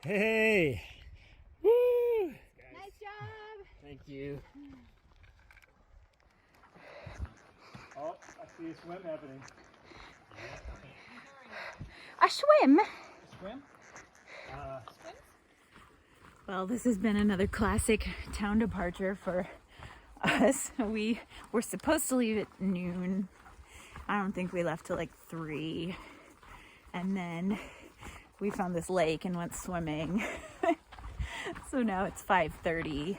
Hey! Woo! Nice job! Thank you. Oh, I see a swim happening. A swim? Swim? Well, this has been another classic town departure for us. We were supposed to leave at noon. I don't think we left till like 3. And then we found this lake and went swimming. So now it's 5:30.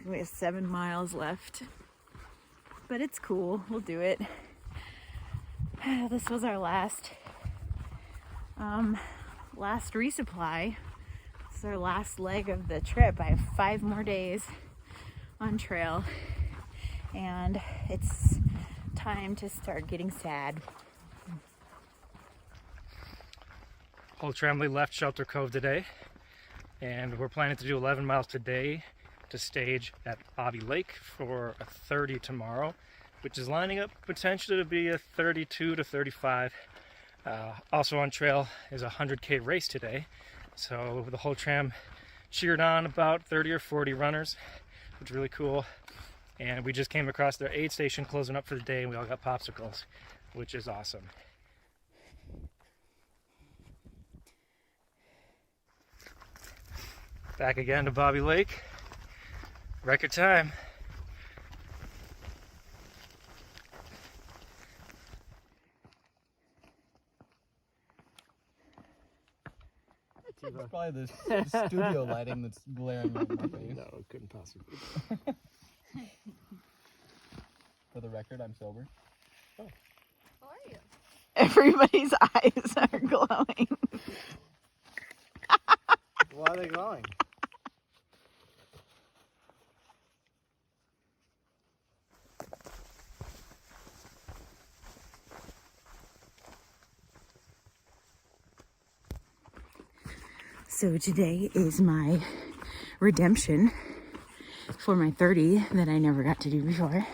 We have 7 miles left. But it's cool. We'll do it. This was our last resupply. It's our last leg of the trip. I have 5 more days on trail, and it's time to start getting sad. Whole tramily left Shelter Cove today, and we're planning to do 11 miles today to stage at Bobby Lake for a 30 tomorrow, which is lining up potentially to be a 32 to 35. Also on trail is a 100K race today. So the whole tram cheered on about 30 or 40 runners, which is really cool. And we just came across their aid station closing up for the day, and we all got popsicles, which is awesome. Back again to Bobby Lake. Record time. It's probably the studio lighting that's glaring right in my face. No, it couldn't possibly. For the record, I'm sober. How are you? Everybody's eyes are glowing. Why are they glowing? So today is my redemption for my 30 that I never got to do before.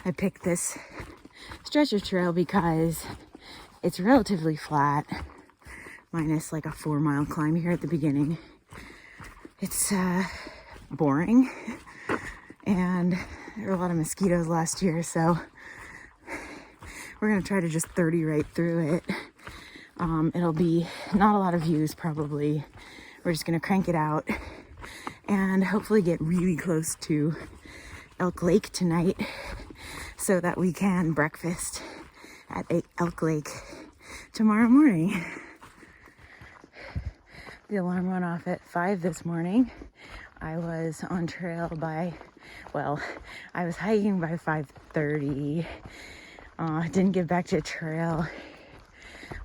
I picked this stretch of trail because it's relatively flat, minus like a 4-mile climb here at the beginning. It's boring, and there were a lot of mosquitoes last year, so we're gonna try to just 30 right through it. It'll be not a lot of views probably. We're just gonna crank it out and hopefully get really close to Elk Lake tonight so that we can breakfast at Elk Lake tomorrow morning. The alarm went off at 5 this morning. I was on trail by, I was hiking by 5:30. Didn't get back to trail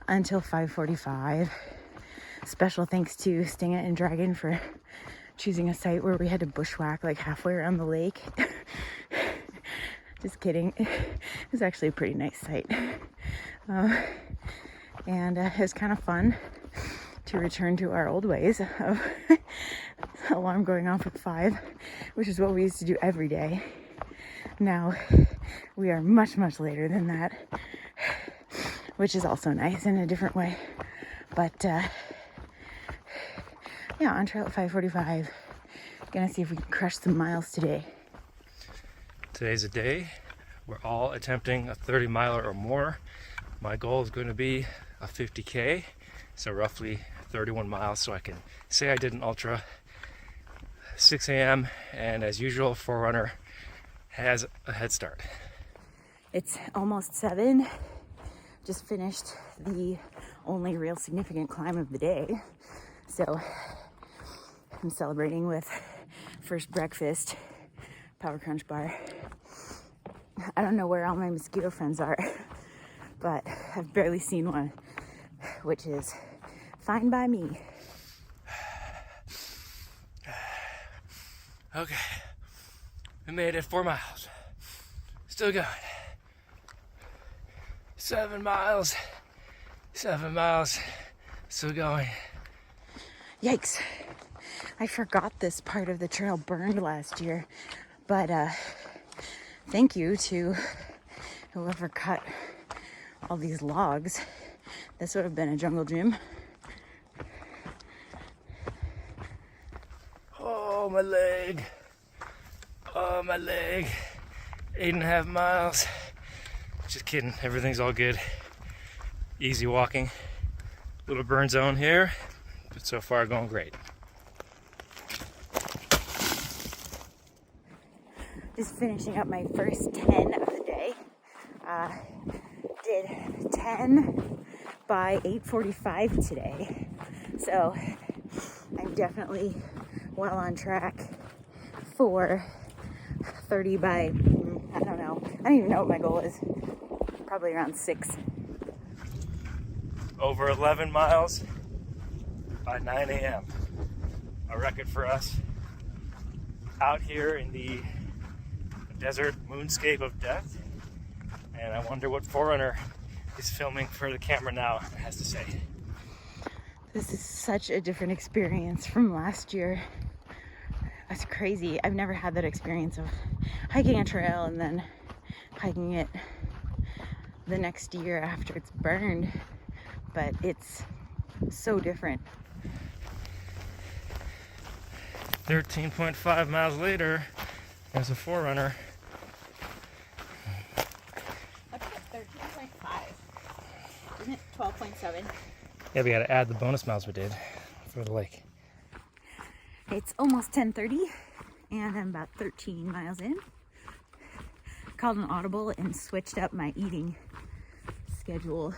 until 5:45. Special thanks to Sting It and Dragon for choosing a site where we had to bushwhack like halfway around the lake. Just kidding. It was actually a pretty nice site. And it was kind of fun to return to our old ways of alarm going off at 5, which is what we used to do every day. Now we are much, much later than that, which is also nice in a different way. But yeah, on trail at 5:45. Gonna see if we can crush some miles today. Today's a day we're all attempting a 30 miler or more. My goal is going to be a 50K, so roughly 31 miles, so I can say I did an ultra. 6 a.m. and as usual, Forerunner has a head start. It's almost 7. Just finished the only real significant climb of the day, so I'm celebrating with first breakfast, Power Crunch bar. I don't know where all my mosquito friends are, but I've barely seen one, which is fine by me. Okay, we made it 4 miles. Still going. 7 miles. 7 miles. Still going. Yikes. I forgot this part of the trail burned last year, but thank you to whoever cut all these logs. This would have been a jungle gym. Oh, my leg. Oh, my leg. 8.5 miles. Just kidding. Everything's all good. Easy walking. Little burn zone here, but so far going great. Just finishing up my first 10 of the day. Did 10 by 8:45 today. So I'm definitely well on track for 30 by, I don't know. I don't even know what my goal is. Probably around 6. Over 11 miles by 9 a.m. A record for us out here in the desert moonscape of death. And I wonder what Forerunner is filming for the camera now has to say. This is such a different experience from last year. That's crazy. I've never had that experience of hiking a trail and then hiking it the next year after it's burned. But it's so different. 13.5 miles later, there's a Forerunner. That's 13.5. Isn't it 12.7? Yeah, we gotta add the bonus miles we did for the lake. It's almost 10:30 and I'm about 13 miles in. Called an audible and switched up my eating schedule.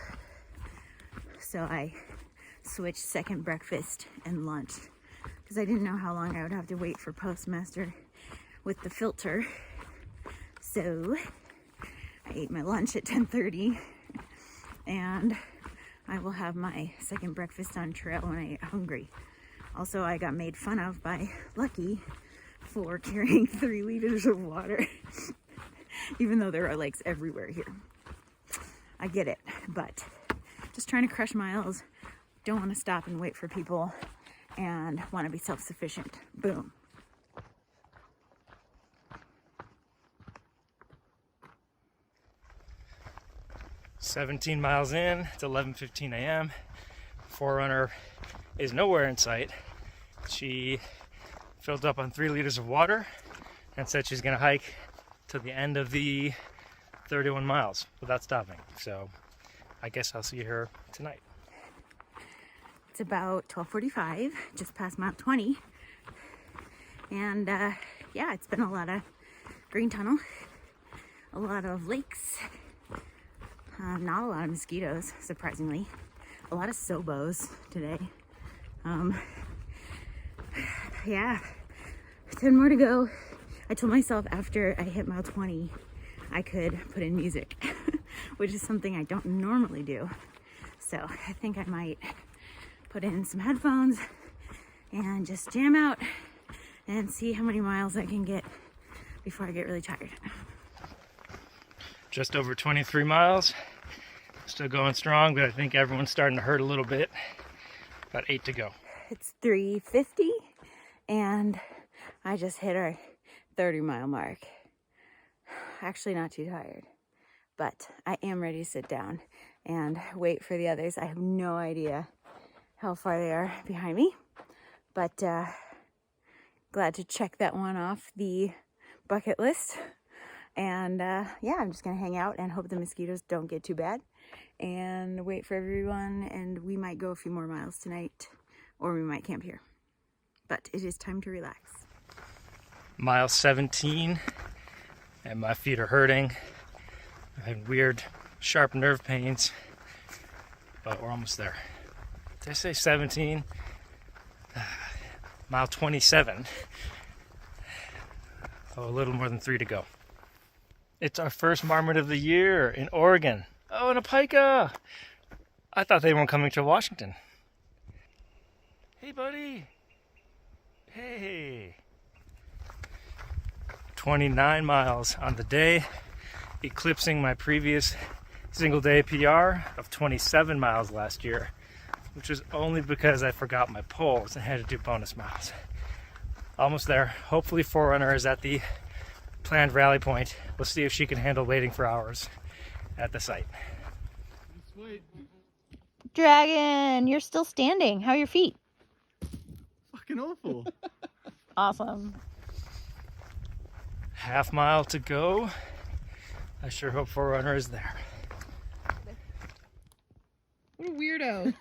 So I switched second breakfast and lunch because I didn't know how long I would have to wait for Postmaster with the filter. So I ate my lunch at 10:30 and I will have my second breakfast on trail when I get hungry. Also, I got made fun of by Lucky for carrying 3 liters of water, even though there are lakes everywhere here. I get it, but just trying to crush miles, don't want to stop and wait for people, and want to be self-sufficient. Boom. "17 miles in, it's 11:15 a.m. Forerunner is nowhere in sight. She filled up on 3 liters of water and said she's gonna hike to the end of the 31 miles without stopping. So I guess I'll see her tonight. It's about 12:45, just past mile 20. And yeah, it's been a lot of green tunnel, a lot of lakes, not a lot of mosquitoes, surprisingly. A lot of sobos today. Yeah, 10 more to go. I told myself after I hit mile 20, I could put in music, which is something I don't normally do. So I think I might put in some headphones and just jam out and see how many miles I can get before I get really tired. Just over 23 miles. Still going strong, but I think everyone's starting to hurt a little bit. About 8 to go. It's 3:50 and I just hit our 30-mile mark. Actually not too tired, but I am ready to sit down and wait for the others. I have no idea how far they are behind me, but glad to check that one off the bucket list. And yeah, I'm just gonna hang out and hope the mosquitoes don't get too bad and wait for everyone, and we might go a few more miles tonight or we might camp here, but it is time to relax. Mile 17 and my feet are hurting. I had weird sharp nerve pains, but we're almost there. Did I say 17? Mile 27. Oh, a little more than 3 to go. It's our first marmot of the year in Oregon. Oh, and a pika! I thought they weren't coming to Washington. Hey, buddy. Hey. 29 miles on the day, eclipsing my previous single day PR of 27 miles last year, which was only because I forgot my poles and had to do bonus miles. Almost there. Hopefully Forerunner is at the planned rally point. We'll see if she can handle waiting for hours at the site. Sweet. Dragon, you're still standing. How are your feet? Fucking awful. Awesome. Half mile to go. I sure hope Forerunner is there. What a weirdo.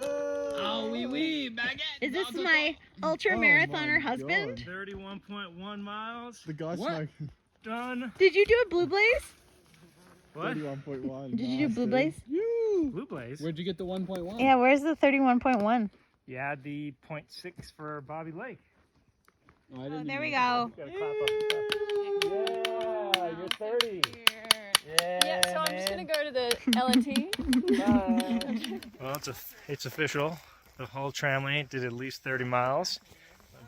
Oh, wee, baguette. Is this my ultra marathoner husband? 31.1 miles. The guy smoking. Done. Did you do a blue blaze? What? 31.1. Did you do blue blaze? Blue Blaze? Where'd you get the 1.1? Yeah, where's the 31.1? You had the 0.6 for Bobby Lake. Oh, There we go. You gotta clap up. Yeah, you're 30. Yeah, so I'm just gonna go to the LNT. Well, it's official. The whole tramily did at least 30 miles,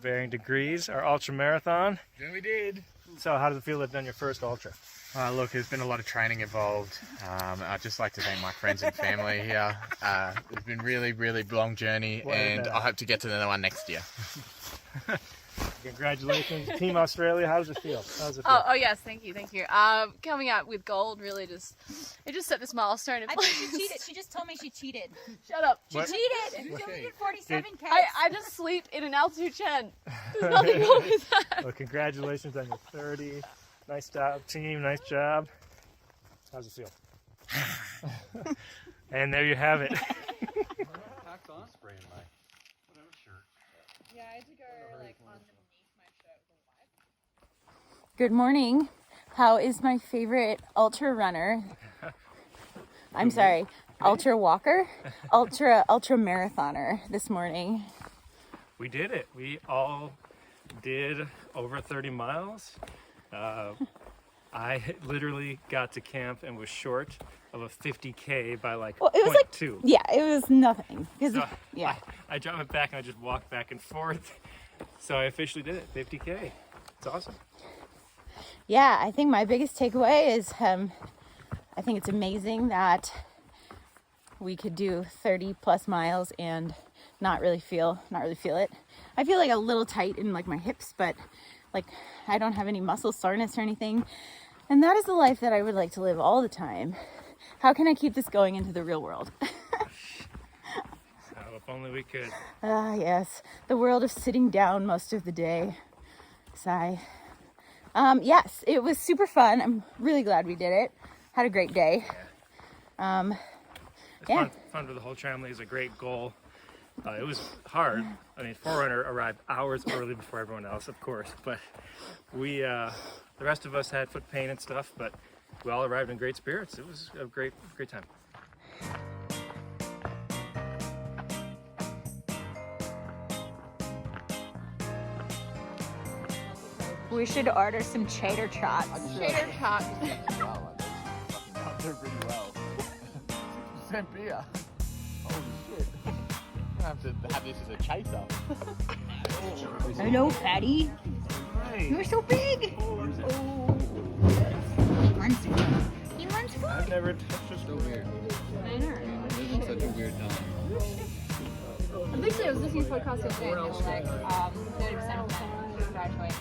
varying degrees. Our ultra marathon. Yeah, we did. So, how does it feel to have done your first ultra? Look, there's been a lot of training involved. I'd just like to thank my friends and family here. It's been really, really long journey, and I hope to get to another one next year. Congratulations, Team Australia. How does it feel? Oh yes, thank you. Coming out with gold really just set this milestone in I place. think she cheated. She just told me she cheated. Shut up. She cheated. You only did 47K. I just sleep in an altitude tent. There's nothing wrong with that. Well, congratulations on your 30. Nice job, team. Nice job. How's it feel? And there you have it. Yeah, I had to go like underneath my shirt with a wipe. Good morning. How is my favorite ultra runner? I'm sorry, ultra walker, ultra marathoner this morning. We did it. We all did over 30 miles. I literally got to camp and was short of a 50K by like Well, it was 0.2. Yeah, it was nothing. 'Cause So yeah. I dropped it back and I just walked back and forth. So I officially did it, 50K. It's awesome. Yeah, I think my biggest takeaway is I think it's amazing that we could do 30 plus miles and not really feel it. I feel like a little tight in like my hips, but like I don't have any muscle soreness or anything. And that is the life that I would like to live all the time. How can I keep this going into the real world? So if only we could. Yes, the world of sitting down most of the day. Sigh. Yes, it was super fun. I'm really glad we did it. Had a great day. It's fun for the whole family. Is a great goal. It was hard. I mean, Forerunner arrived hours early before everyone else, of course. But we, the rest of us had foot pain and stuff, but we all arrived in great spirits. It was a great time. We should order some cheddar trots. Shader chalk. They're pretty well. 10% beer. Holy shit. I have to have this as a chaser. Hello, fatty. You're so big. He wants food. I've never touched a So weird. I know. It was such a weird time. Literally, I was listening to a podcast yesterday and they were like, 30% of men graduate.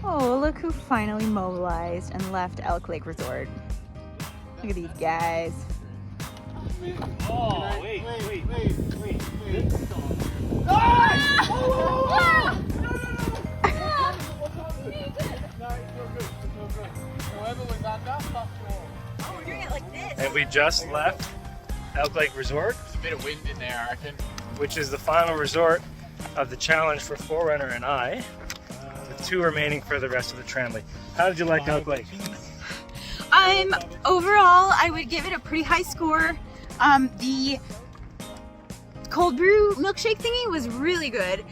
Oh, look who finally mobilized and left Elk Lake Resort. Look at these guys. Oh, wait. We're doing it like this. And we just left Elk Lake Resort, There's a bit of wind in there, I reckon. which is the final resort of the challenge for Forerunner and I. With 2 remaining for the rest of the tramily. How did you like Elk Lake? Overall, I would give it a pretty high score. The cold brew milkshake thingy was really good.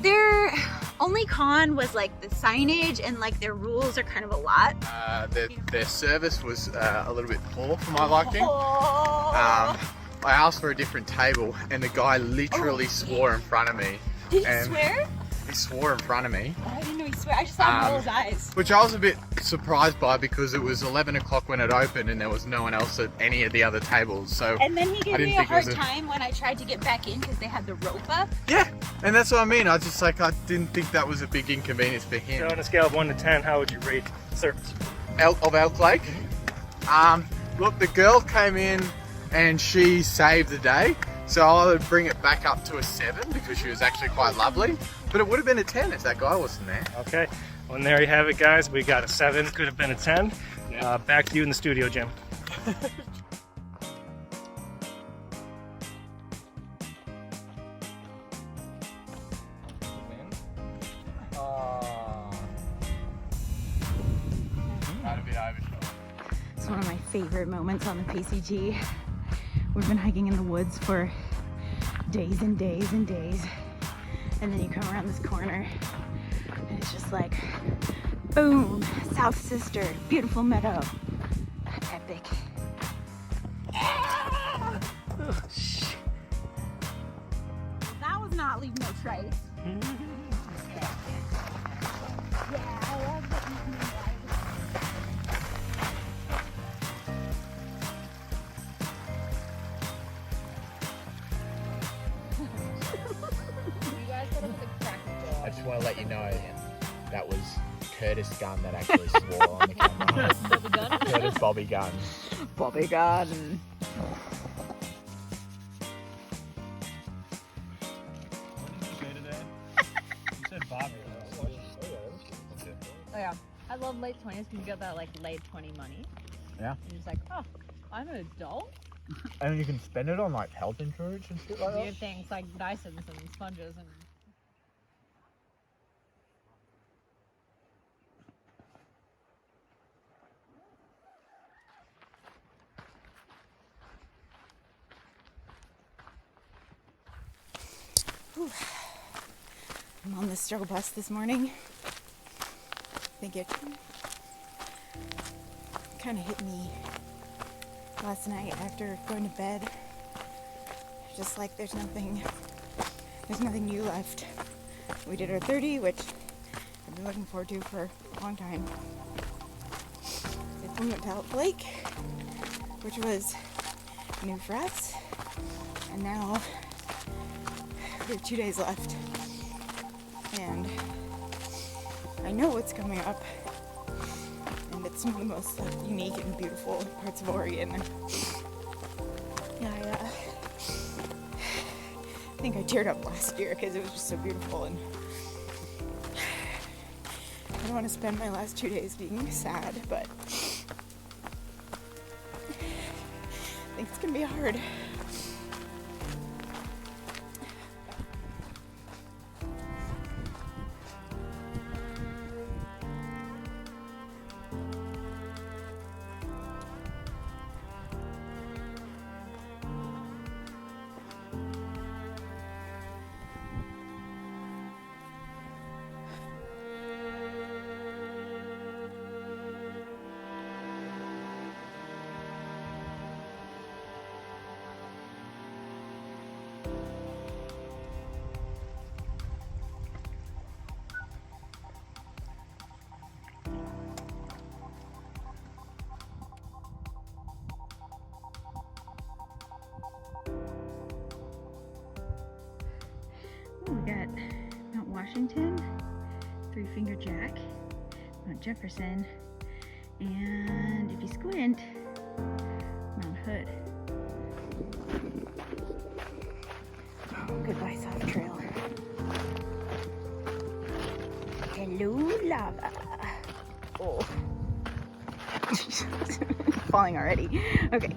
Their only con was like the signage and like their rules are kind of a lot. Their service was a little bit poor for my liking. Oh. I asked for a different table, and the guy literally swore in front of me. Did he And swear? He swore in front of me. Oh, I didn't know he swear. I just saw him roll his eyes. Which I was a bit surprised by because it was 11 o'clock when it opened and there was no one else at any of the other tables. So And then he gave I didn't me a think it was hard time when I tried to get back in because they had the rope up. yeah, and that's what I mean. I didn't think that was a big inconvenience for him. So on a scale of 1 to 10, how would you rate service? Elk Lake, Look, the girl came in and she saved the day. So I would bring it back up to a 7 because she was actually quite lovely. But it would have been a 10 if that guy wasn't there. Okay, well, there you have it, guys. We got a 7, could have been a 10. Yeah. Back to you in the studio, Jim. It's one of my favorite moments on the PCT. We've been hiking in the woods for days and days and days. And then you come around this corner and it's just like, boom, South Sister, beautiful meadow. Epic. Oh, shit. That was not leave no trace. Yeah, I love that evening light. You guys put up with a cracking job. I just want to let you know that was Curtis Gunn that actually swore on the camera. Bobby gun? Curtis Bobby Gunn. Bobby Garden. Oh yeah. I love late 20s because you get that like late 20 money. Yeah. And you're just like, oh, I'm an adult? And you can spend it on like health insurance and shit like that. Weird things like Dysons and sponges and... I'm on the struggle bus this morning. I think it kind of hit me last night after going to bed. Just like there's nothing new left. We did our 30, which I've been looking forward to for a long time. Then we went to Elk Lake, which was new for us, and now we have 2 days left. And I know what's coming up, and it's one of the most unique and beautiful parts of Oregon. I think I teared up last year because it was just so beautiful, and I don't want to spend my last 2 days being sad, but I think it's gonna be hard. We got Mount Washington, Three Finger Jack, Mount Jefferson, and if you squint, Mount Hood. Oh, goodbye, South Trail. Hello, lava. Oh. Falling already. Okay.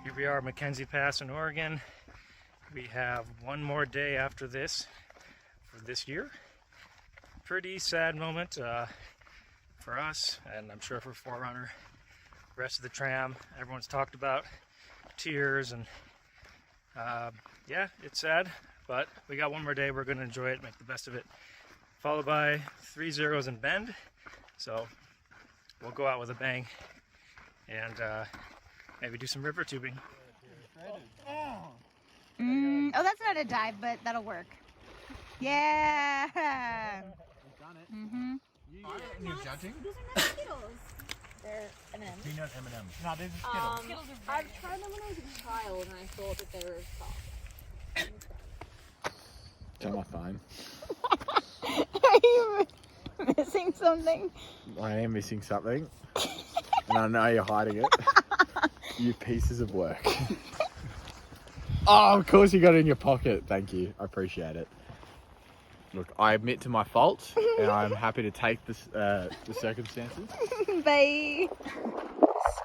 Here we are, Mackenzie Pass in Oregon. We have one more day after this for this year. Pretty sad moment for us, and I'm sure for Forerunner. rest of the tram. Everyone's talked about tears and yeah, it's sad, but we got one more day. We're gonna enjoy it, make the best of it. Followed by 3 zeros in Bend, so we'll go out with a bang and maybe do some river tubing. Oh, that's not a dive, but that'll work. Yeah. Mm-hmm. You're judging? These are not Skittles. They're M&M's. Peanut M&M's. No, these are Skittles. I've tried them when I was a child and I thought that they were soft. Tell my phone. Are you missing something? I am missing something. And I know you're hiding it. You pieces of work. Oh, of course you got it in your pocket. Thank you. I appreciate it. Look, I admit to my fault, and I'm happy to take this, the circumstances. Bye.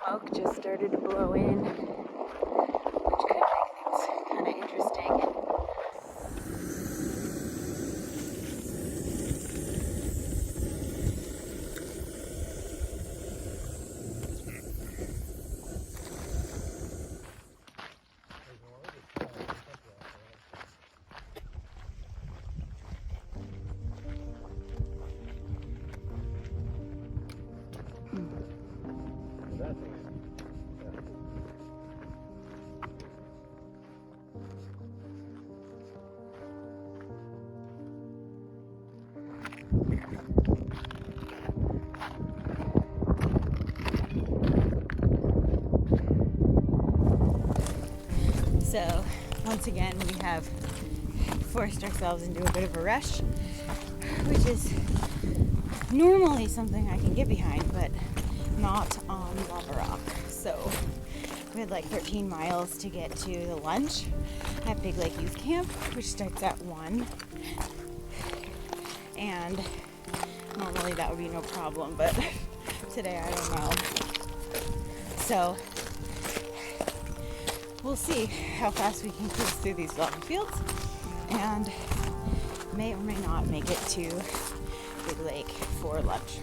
Smoke just started to blow in, which could make things kind of interesting. So, once again, we have forced ourselves into a bit of a rush, which is normally something I can get behind, but not on Lava Rock. So, we had like 13 miles to get to the lunch at Big Lake Youth Camp, which starts at 1. And normally that would be no problem, but today I don't know. So, we'll see how fast we can cruise through these lava fields and may or may not make it to Big Lake for lunch.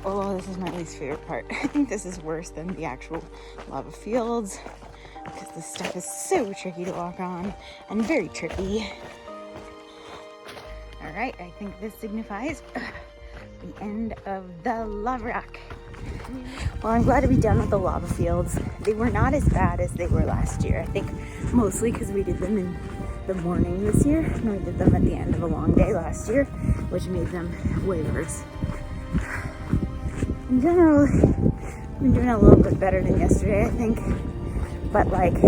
Oh, this is my least favorite part. I think this is worse than the actual lava fields because this stuff is so tricky to walk on and very tricky. All right, I think this signifies the end of the lava rock. Well, I'm glad to be done with the lava fields. They were not as bad as they were last year. I think mostly because we did them in the morning this year and we did them at the end of a long day last year, which made them way worse. In general, I've been doing a little bit better than yesterday, I think, but like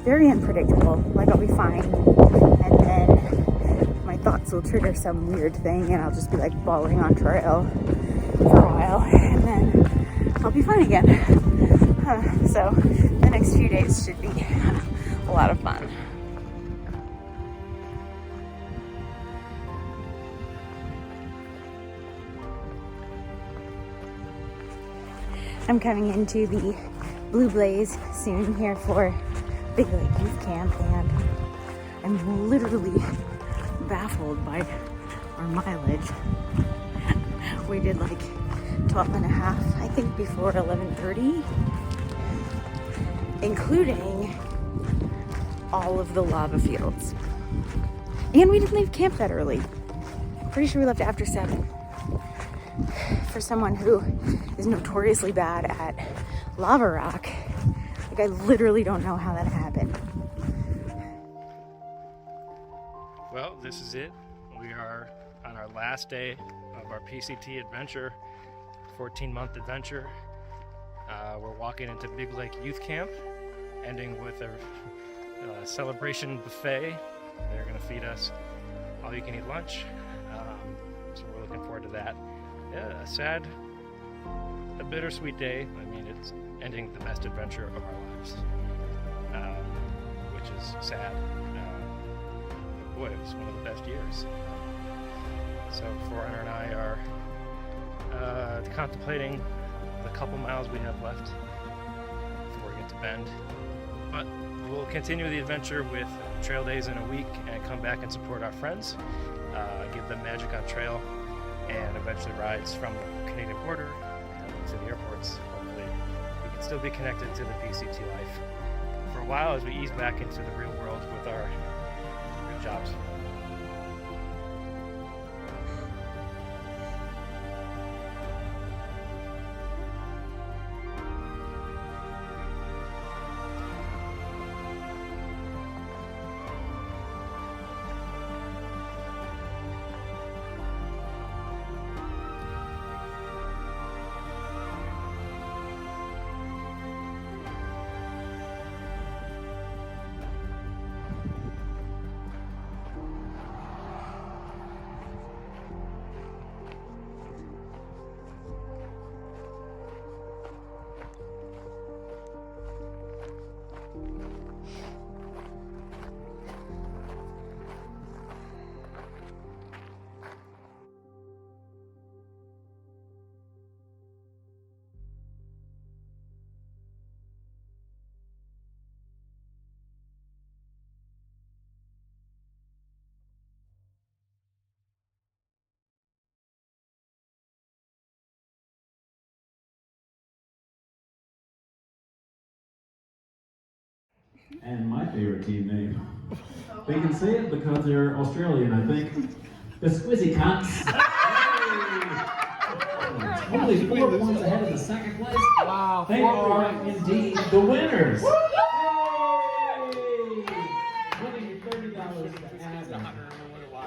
very unpredictable. Like I'll be fine, and then my thoughts will trigger some weird thing, and I'll just be like bawling on trail for a while, and then I'll be fine again. So the next few days should be a lot of fun. I'm coming into the Blue Blaze soon here for Big Lake Youth Camp, and I'm literally baffled by our mileage. We did like 12 and a half, I think, before 11:30, including all of the lava fields. And we didn't leave camp that early. Pretty sure we left after 7. For someone who is notoriously bad at lava rock, like I literally don't know how that happened. Well, this is it. We are on our last day of our PCT adventure, 14-month adventure. We're walking into Big Lake Youth Camp, ending with a celebration buffet. They're going to feed us all-you-can-eat lunch, so we're looking forward to that. Yeah, a bittersweet day. I mean, it's ending the best adventure of our lives, which is sad. Boy, it was one of the best years. So Forerunner and I are contemplating the couple miles we have left before we get to Bend. But we'll continue the adventure with trail days in a week and come back and support our friends, give them magic on trail, and eventually rides from the Canadian border to the airports. Hopefully we can still be connected to the PCT life for a while as we ease back into the real world with our real jobs. And my favorite team name. They can say it because they're Australian, I think. The Squizzy Cunts. Hey! Only 4 points ahead of the second place. Wow. They are indeed the winners. Hey! Winning $30 to Adam.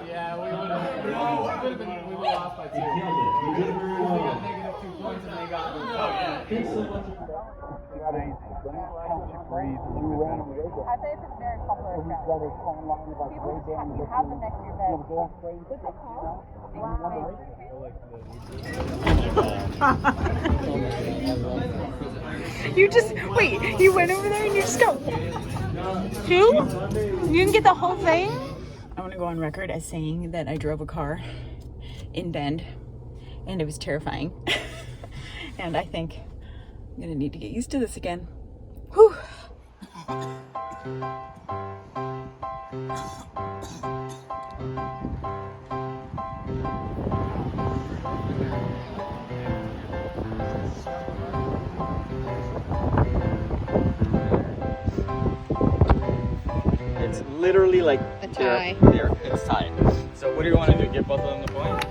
Yeah, we would have lost by 2. You killed it. You did very We well. got negative 2 points and they got 1. Oh, yeah. Thanks so much. I think it's a very popular trail. People just you have them next to your bed. You just, wait, you went over there and you just go, 2? You didn't get the whole thing? I want to go on record as saying that I drove a car in Bend and it was terrifying. And I think I'm gonna need to get used to this again. Whew. It's literally like A tie. There, it's tied. So what do you want to do? Give both of them the point?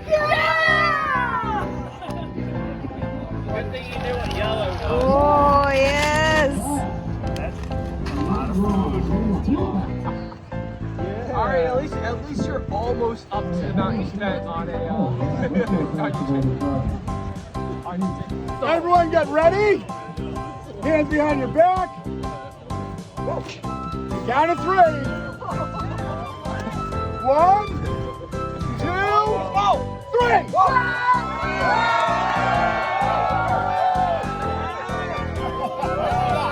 Good thing you knew what yellow was. Oh, yes. Alright, at least you're almost up to the amount you spent on a Everyone get ready. Hands behind your back. Count of 3. 1, 2, 3.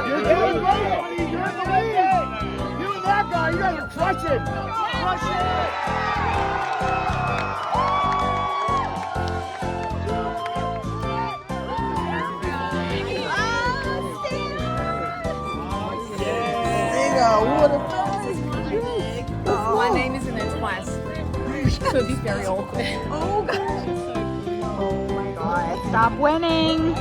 You're doing great, buddy. You're in the lead. You and that guy, you guys are crushing. My name is in this class. So he's very old. Oh, gosh. Oh, my God. Stop winning.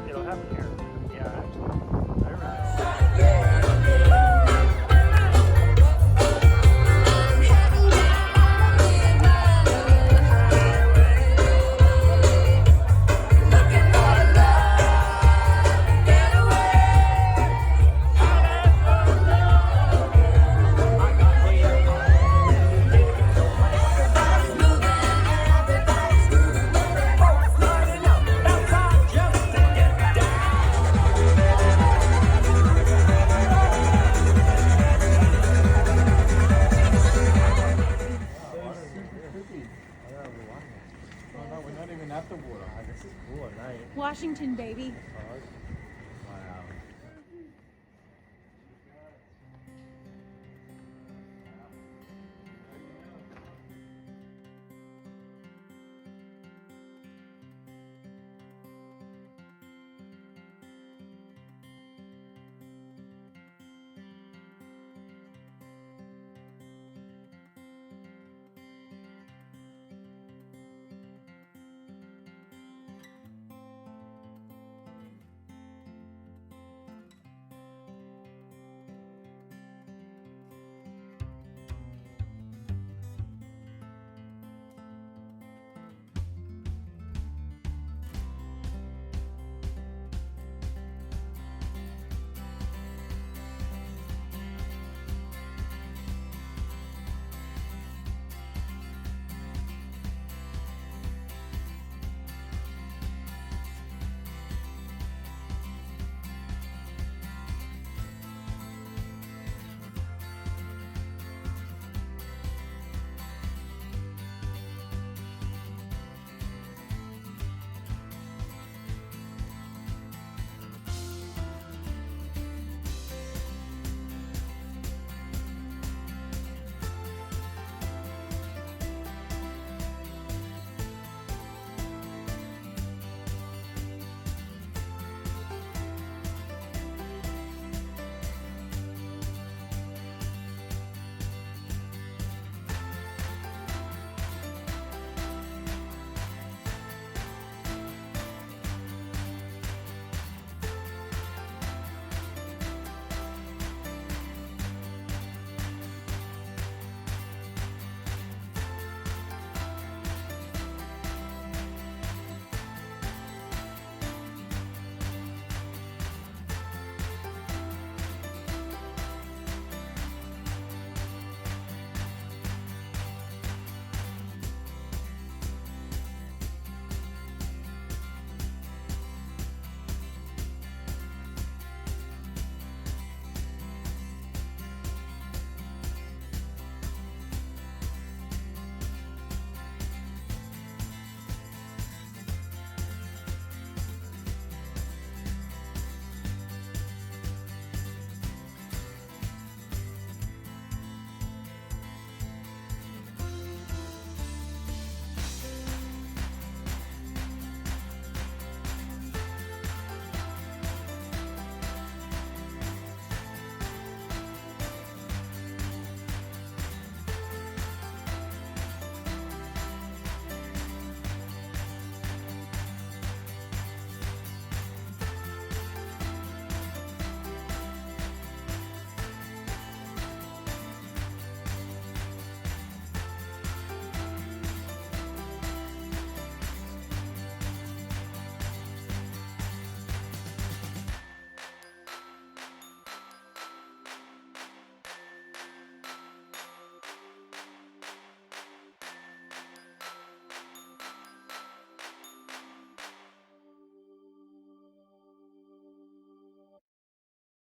It'll happen here. Yeah. Get away. After water. This is cool at night. Washington, baby.